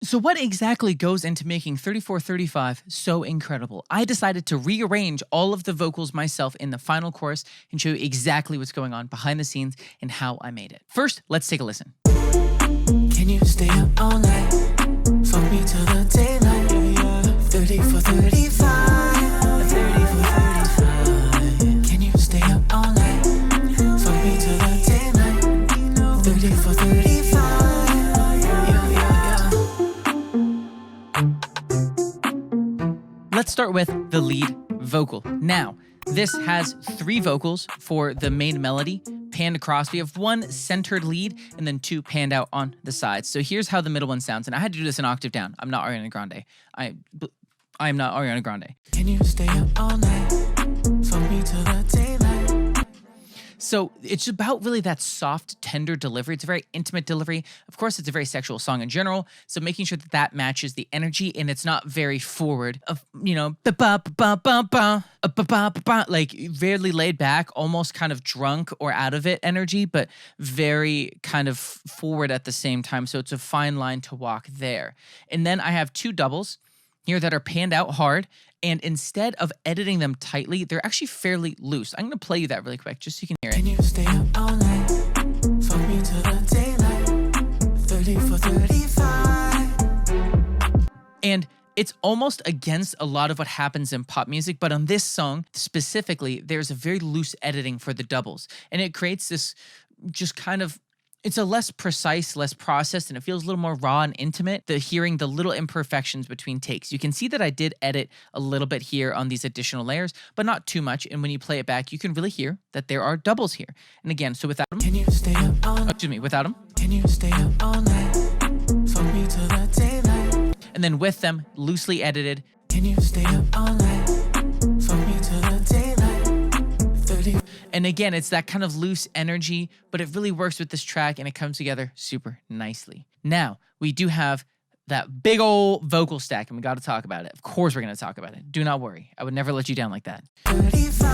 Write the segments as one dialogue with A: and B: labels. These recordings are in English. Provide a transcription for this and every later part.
A: So what exactly goes into making 3435 so incredible? I decided to rearrange all of the vocals myself in the final chorus and show you exactly what's going on behind the scenes and how I made it. First, let's take a listen.
B: Can you stay up all night? Fuck me till the daylight. 3435. 3435. Can you stay up all night? Fuck me till the daylight. 3435.
A: Let's start with the lead vocal. Now, this has 3 vocals for the main melody, panned across. We have 1 centered lead and then 2 panned out on the sides. So here's how the middle one sounds. And I had to do this an octave down. I'm not Ariana Grande. I am not Ariana Grande.
B: Can you stay up all night? Fuck me till the daylight.
A: So it's about really that soft, tender delivery. It's a very intimate delivery. Of course, it's a very sexual song in general. So making sure that that matches the energy and it's not very forward of, you know, like rarely laid back, almost kind of drunk or out of it energy, but very kind of forward at the same time. So it's a fine line to walk there. And then I have 2 doubles here that are panned out hard. And instead of editing them tightly, they're actually fairly loose. I'm going to play you that really quick just so you can hear it.
B: Can you stay up all night? Fuck me till the daylight. 3435.
A: And it's almost against a lot of what happens in pop music, but on this song specifically, there's a very loose editing for the doubles. And it creates this just kind of, it's a less precise, less processed, and it feels a little more raw and intimate, hearing the little imperfections between takes. You can see that I did edit a little bit here on these additional layers, but not too much. And when you play it back, you can really hear that there are doubles here. And again, so without them,
B: Can you stay up all night?
A: without them,
B: Can you stay up all night? Fuck me till the daylight.
A: and then with them, loosely edited.
B: Can you stay up all night? Fuck me till the daylight. 30.
A: And again, it's that kind of loose energy, but it really works with this track and it comes together super nicely. Now, we do have that big old vocal stack and we got to talk about it. Of course, we're going to talk about it. Do not worry. I would never let you down like that.
B: 35.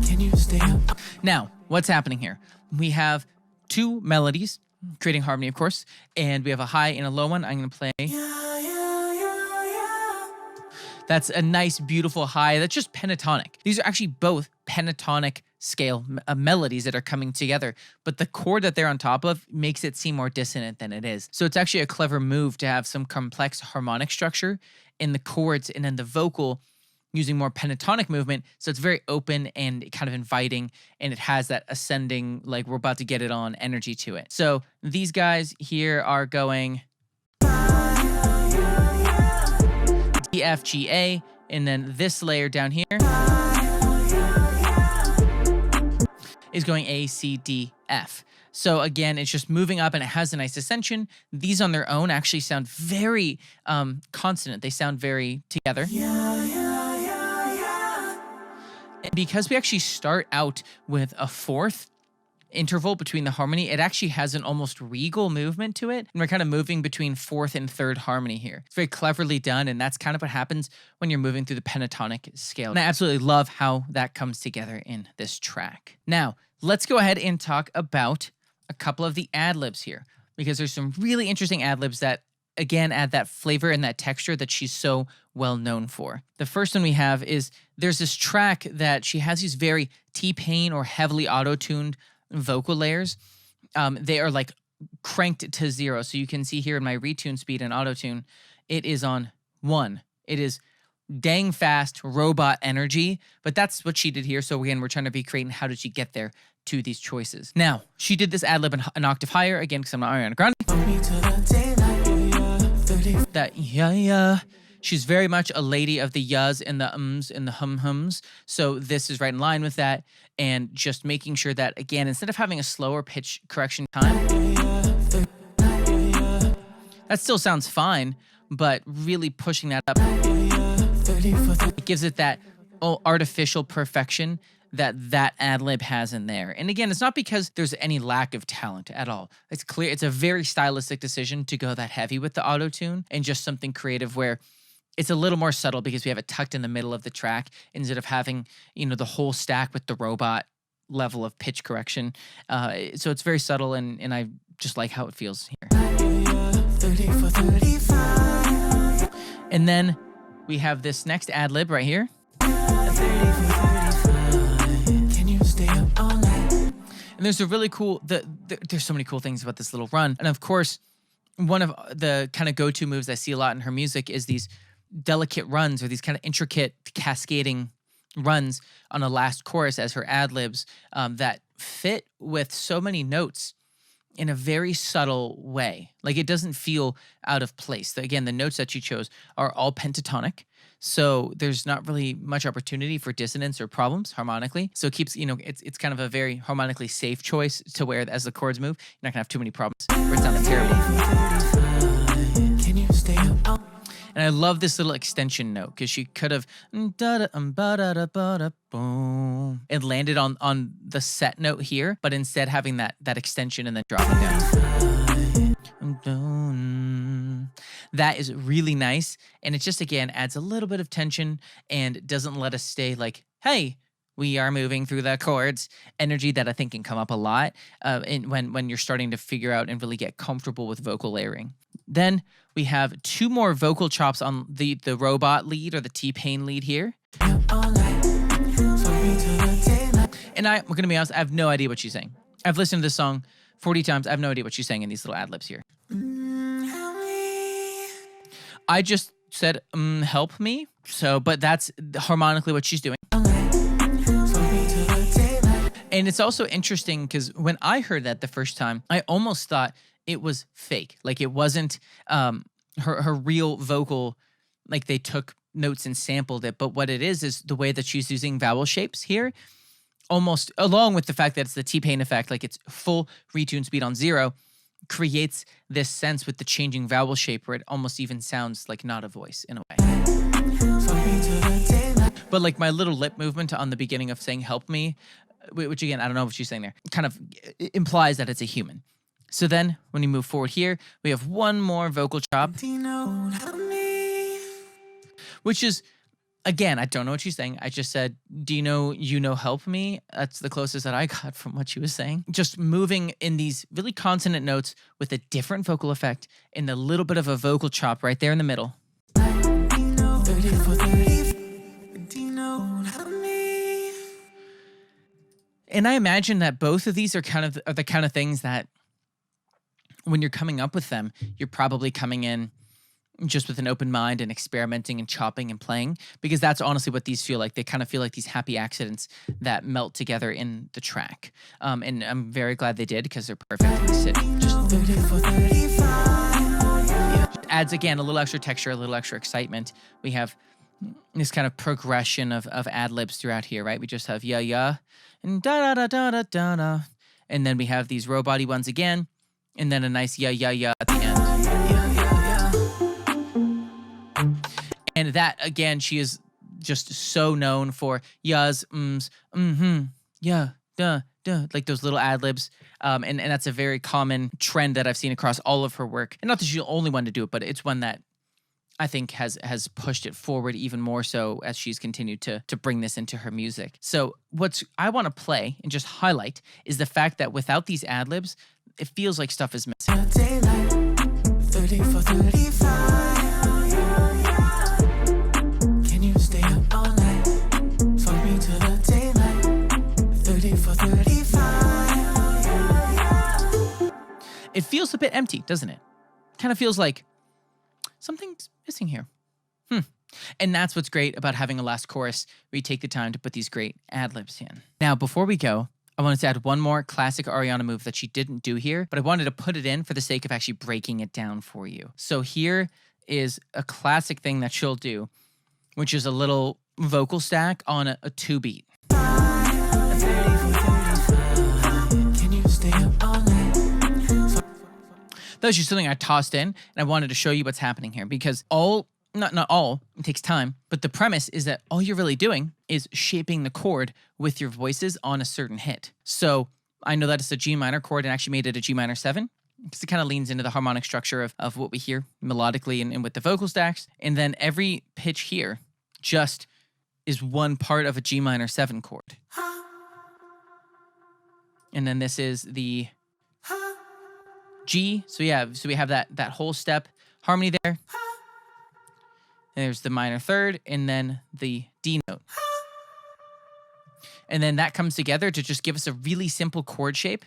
B: Can you stay up?
A: Now, what's happening here? We have 2 melodies, creating harmony, of course, and we have a high and a low one. I'm going to play. That's a nice, beautiful high. That's just pentatonic. These are actually both pentatonic scale melodies that are coming together, but the chord that they're on top of makes it seem more dissonant than it is. So it's actually a clever move to have some complex harmonic structure in the chords and then the vocal using more pentatonic movement. So it's very open and kind of inviting, and it has that ascending, like we're about to get it on energy to it. So these guys here are going D, F, G, A, and then this layer down here is going A, C, D, F. So again, it's just moving up and it has a nice ascension. These on their own actually sound very consonant. They sound very together. And because we actually start out with a 4th interval between the harmony, it actually has an almost regal movement to it. And we're kind of moving between 4th and 3rd harmony here. It's very cleverly done. And that's kind of what happens when you're moving through the pentatonic scale. And I absolutely love how that comes together in this track. Now, let's go ahead and talk about a couple of the ad-libs here, because there's some really interesting ad-libs that, again, add that flavor and that texture that she's so well known for. The first one we have is there's this track that she has these very T-Pain or heavily auto-tuned vocal layers. They are like cranked to 0. So you can see here in my retune speed and auto-tune, it is on 1. It is dang fast robot energy, but that's what she did here. So again, we're trying to be creating how did she get there to these choices. Now, she did this ad-lib an octave higher, again, because I'm not Ariana Grande. That yeah. She's very much a lady of the yas and the ums and the hum-hums. So this is right in line with that. And just making sure that, again, instead of having a slower pitch correction time, that still sounds fine, but really pushing that up, it gives it that artificial perfection that ad-lib has in there. And again, it's not because there's any lack of talent at all. It's clear it's a very stylistic decision to go that heavy with the auto-tune and just something creative where it's a little more subtle because we have it tucked in the middle of the track instead of having, the whole stack with the robot level of pitch correction. So it's very subtle, and I just like how it feels here.
B: 30 for 35.
A: And then we have this next ad lib right here.
B: 30 for 35. Can you stay up all night?
A: And there's a really cool, there's so many cool things about this little run. And of course, one of the kind of go-to moves I see a lot in her music is these delicate runs, or these kind of intricate cascading runs on a last chorus as her ad libs that fit with so many notes in a very subtle way. Like, it doesn't feel out of place. Again, the notes that she chose are all pentatonic, so there's not really much opportunity for dissonance or problems harmonically. So it keeps, it's kind of a very harmonically safe choice to where as the chords move, you're not gonna have too many problems where it sounds terrible.
B: Can you stay up all night?
A: And I love this little extension note because she could have it landed on the set note here, but instead having that extension and then dropping down. That is really nice, and it just again adds a little bit of tension and doesn't let us stay like, hey, we are moving through the chords energy that I think can come up a lot when you're starting to figure out and really get comfortable with vocal layering. Then we have two more vocal chops on the robot lead, or the T-Pain lead here.
B: All night. Fuck me till the daylight.
A: And I'm going to be honest, I have no idea what she's saying. I've listened to this song 40 times. I have no idea what she's saying in these little ad-libs here.
B: Help me.
A: I just said, help me. So, but that's harmonically what she's doing.
B: All night. Fuck me till the daylight.
A: And it's also interesting because when I heard that the first time, I almost thought it was fake. Like, it wasn't her real vocal, like they took notes and sampled it. But what it is the way that she's using vowel shapes here, almost along with the fact that it's the T-Pain effect, like it's full retune speed on 0, creates this sense with the changing vowel shape where it almost even sounds like not a voice in a way.
B: Fuck me till the daylight.
A: But like my little lip movement on the beginning of saying help me, which again, I don't know what she's saying there, kind of implies that it's a human. So then when you move forward here, we have one more vocal chop,
B: Dino, help me.
A: which is, again, I don't know what she's saying. I just said, do you know, help me? That's the closest that I got from what she was saying. Just moving in these really consonant notes with a different vocal effect and a little bit of a vocal chop right there in the middle.
B: Dino, 30 for 30. Dino, help me.
A: And I imagine that both of these are the kind of things that when you're coming up with them, you're probably coming in just with an open mind and experimenting and chopping and playing, because that's honestly what these feel like. They kind of feel like these happy accidents that melt together in the track. And I'm very glad they did, because they're perfect. They sit just
B: 30 for 35.
A: adds, again, a little extra texture, a little extra excitement. We have this kind of progression of ad-libs throughout here, right? We just have yeah, and da-da-da-da-da-da. And then we have these robot-y ones again, and then a nice yeah at the end. And that, again, she is just so known for yas, yeah, duh, like those little ad-libs. And that's a very common trend that I've seen across all of her work. And not that she's the only one to do it, but it's one that I think has pushed it forward even more so as she's continued to bring this into her music. So what I want to play and just highlight is the fact that without these ad-libs, it feels like stuff is missing.
B: Daylight. 30 for 35. Can you stay up all night? Fuck me till the daylight. 30 for 35.
A: It feels a bit empty, doesn't it? Kind of feels like something's missing here. And that's what's great about having a last chorus where you take the time to put these great ad-libs in. Now, before we go, I wanted to add one more classic Ariana move that she didn't do here, but I wanted to put it in for the sake of actually breaking it down for you. So here is a classic thing that she'll do, which is a little vocal stack on a 2-beat. That was just something I tossed in, and I wanted to show you what's happening here, because not all, it takes time, but the premise is that all you're really doing is shaping the chord with your voices on a certain hit. So I know that it's a G minor chord and actually made it a G minor 7, because it kind of leans into the harmonic structure of what we hear melodically and with the vocal stacks. And then every pitch here just is one part of a G minor 7 chord. And then this is the G. So yeah, so we have that whole step harmony there. And there's the minor third, and then the D note. And then that comes together to just give us a really simple chord shape.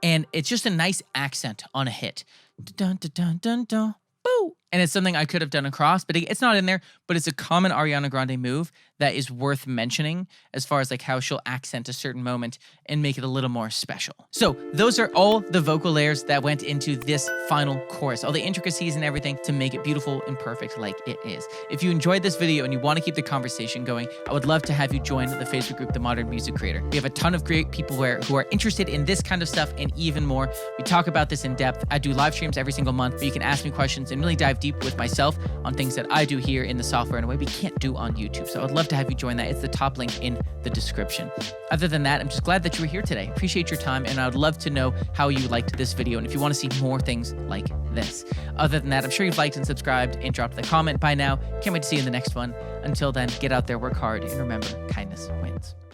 A: And it's just a nice accent on a hit. Dun, dun, dun, dun, dun, boo. And it's something I could have done across, but it's not in there. But it's a common Ariana Grande move that is worth mentioning as far as like how she'll accent a certain moment and make it a little more special. So those are all the vocal layers that went into this final chorus, all the intricacies and everything to make it beautiful and perfect like it is. If you enjoyed this video and you want to keep the conversation going, I would love to have you join the Facebook group, The Modern Music Creator. We have a ton of great people who are interested in this kind of stuff and even more. We talk about this in depth. I do live streams every single month where you can ask me questions and really dive deep with myself on things that I do here in the software in a way we can't do on YouTube. So I'd love to have you join that. It's the top link in the description. Other than that, I'm just glad that you were here today. Appreciate your time, and I would love to know how you liked this video and if you want to see more things like this. Other than that, I'm sure you've liked and subscribed and dropped a comment by now. Can't wait to see you in the next one. Until then, get out there, work hard, and remember, kindness wins.